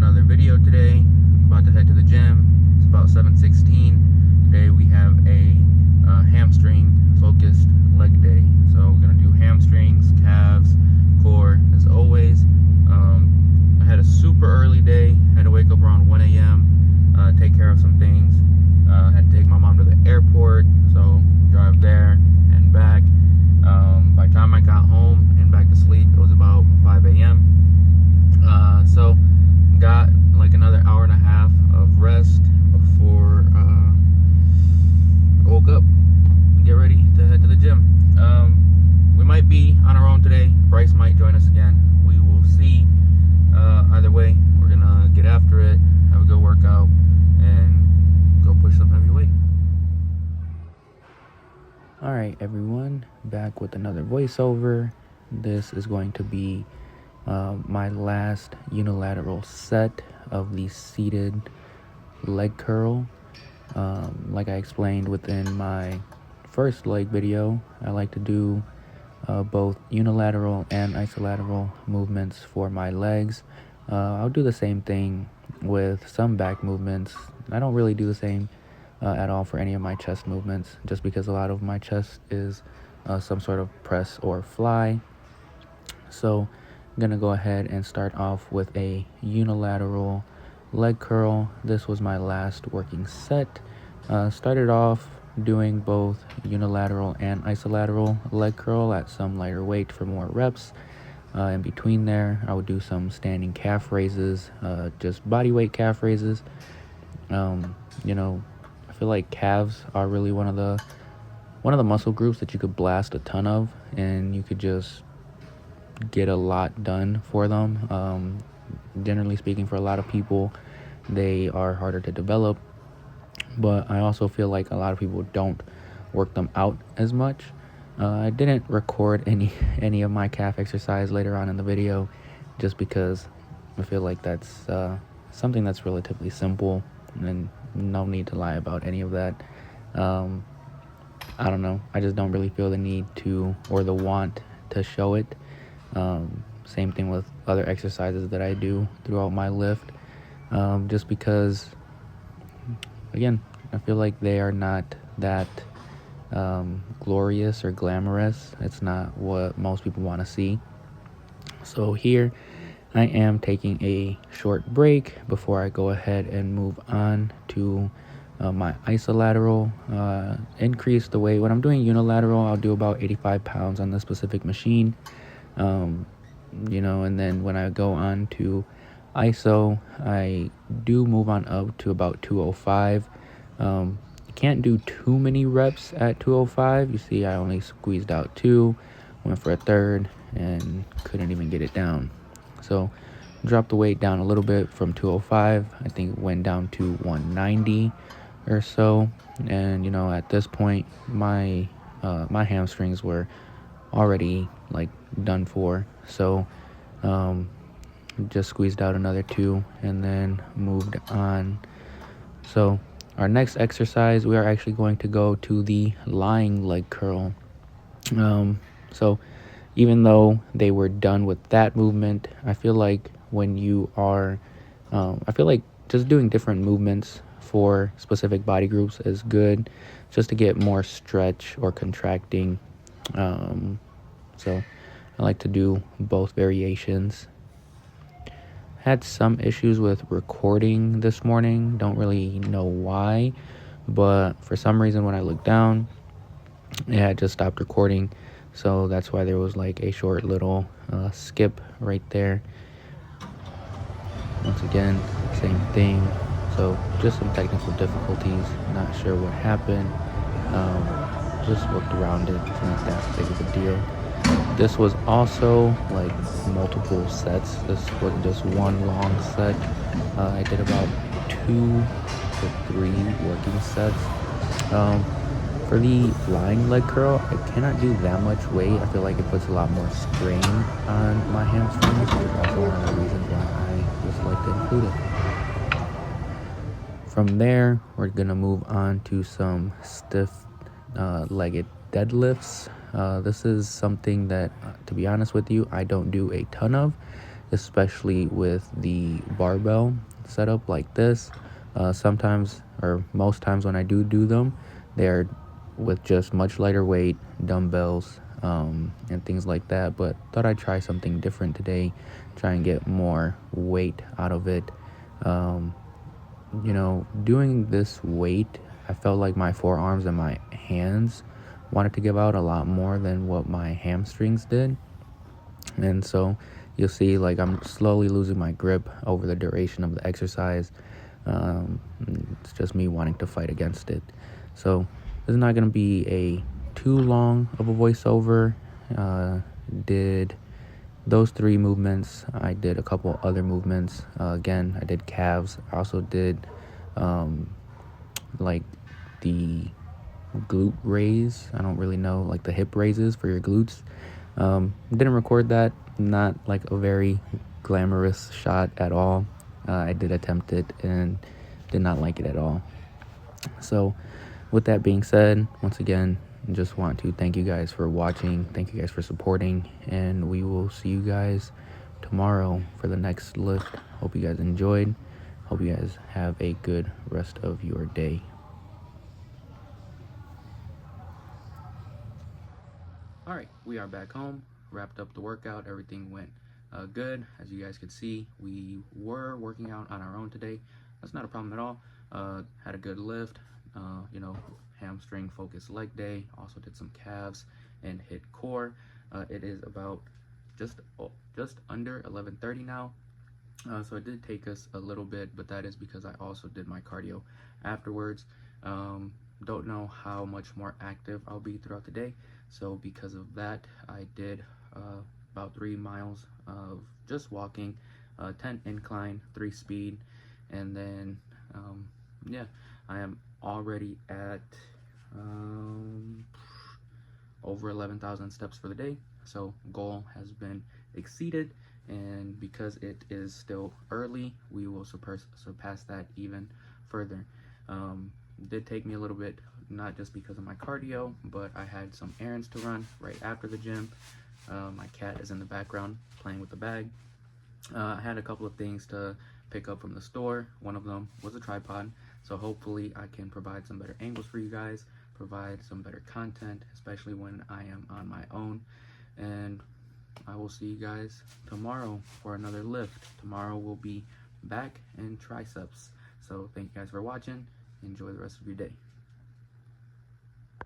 another video today. About to head to the gym. It's about 7:16. Today we have a hamstring focused leg day. So we're gonna do hamstrings, calves, core as always. I had a super early day. Had to wake up around 1 a.m. Take care of some things. Had to take my mom to the airport, so drive there and back. By the time I got home and back to sleep, it was about 5 a.m. So got like another hour and a half of rest before I woke up and get ready to head to the gym. We might be on our own today. Bryce might join us again. We will see. Either way, we're gonna get after it, have a good workout, and go push some heavy weight. Alright everyone, back with another voiceover. This is going to be my last unilateral set of the seated leg curl. Like I explained within my first leg video, I like to do both unilateral and isolateral movements for my legs. I'll do the same thing with some back movements. I don't really do the same at all for any of my chest movements, just because a lot of my chest is some sort of press or fly. So I'm gonna go ahead and start off with a unilateral leg curl. This was my last working set. Started off doing both unilateral and isolateral leg curl at some lighter weight for more reps. In between there, I would do some standing calf raises, just body weight calf raises. I feel like calves are really one of the muscle groups that you could blast a ton of, and you could just get a lot done for them. Generally speaking, for a lot of people, they are harder to develop, but I also feel like a lot of people don't work them out as much. I didn't record any of my calf exercise later on in the video, just because I feel like that's something that's relatively simple, and no need to lie about any of that. I don't know, I just don't really feel the need to, or the want to show it. Same thing with other exercises that I do throughout my lift, just because, again, I feel like they are not that glorious or glamorous. It's not what most people want to see. So here I am taking a short break before I go ahead and move on to my isolateral. Increase the weight. When I'm doing unilateral, I'll do about 85 pounds on this specific machine. And then when I go on to ISO, I do move on up to about 205. You can't do too many reps at 205. You see, I only squeezed out 2, went for a third, and couldn't even get it down. So dropped the weight down a little bit from 205. I think it went down to 190 or so. And at this point, my hamstrings were already like done for. So just squeezed out another 2 and then moved on. So our next exercise, we are actually going to go to the lying leg curl. So even though they were done with that movement, I feel like when you are, I feel like just doing different movements for specific body groups is good, just to get more stretch or contracting. So I like to do both variations. Had some issues with recording this morning. Don't really know why, but for some reason when I looked down, it had just stopped recording. So that's why there was like a short little skip right there. Once again, same thing. So just some technical difficulties. Not sure what happened. Just worked around it. It's not that big of a deal. This was also like multiple sets. This wasn't just one long set. I did about 2 to 3 working sets. For the lying leg curl, I cannot do that much weight. I feel like it puts a lot more strain on my hamstrings, which is also one of the reasons why I just like to include it. From there, we're gonna move on to some stiff legged deadlifts. This is something that, to be honest with you, I don't do a ton of. especially with the barbell setup like this. Sometimes, or most times when I do them, they're with just much lighter weight dumbbells and things like that. But thought I'd try something different today, try and get more weight out of it. Doing this weight, I felt like my forearms and my hands wanted to give out a lot more than what my hamstrings did. And so you'll see like I'm slowly losing my grip over the duration of the exercise. It's just me wanting to fight against it. So this is not going to be a too long of a voiceover. Did those 3 movements. I did a couple other movements. Again, I did calves. I also did like the glute raise. I don't really know, like the hip raises for your glutes. Didn't record that. Not like a very glamorous shot at all. I did attempt it and did not like it at all. So with that being said, once again, just want to thank you guys for watching. Thank you guys for supporting, and we will see you guys tomorrow for the next lift. Hope you guys enjoyed. Hope you guys have a good rest of your day. All right, we are back home. Wrapped up the workout. Everything went good. As you guys could see, we were working out on our own today. That's not a problem at all. Had a good lift. Hamstring-focused leg day. Also did some calves and hit core. It is about just under 11:30 now. So it did take us a little bit, but that is because I also did my cardio afterwards. Don't know how much more active I'll be throughout the day. So because of that, I did about 3 miles of just walking, 10 incline, 3 speed, and then I am already at over 11,000 steps for the day. So goal has been exceeded, and because it is still early, we will surpass that even further. Did take me a little bit, not just because of my cardio, but I had some errands to run right after the gym. My cat is in the background playing with the bag. I had a couple of things to pick up from the store. One of them was a tripod, so hopefully I can provide some better angles for you guys, provide some better content, especially when I am on my own. And I will see you guys tomorrow for another lift. Tomorrow will be back and triceps. So thank you guys for watching. Enjoy the rest of your day.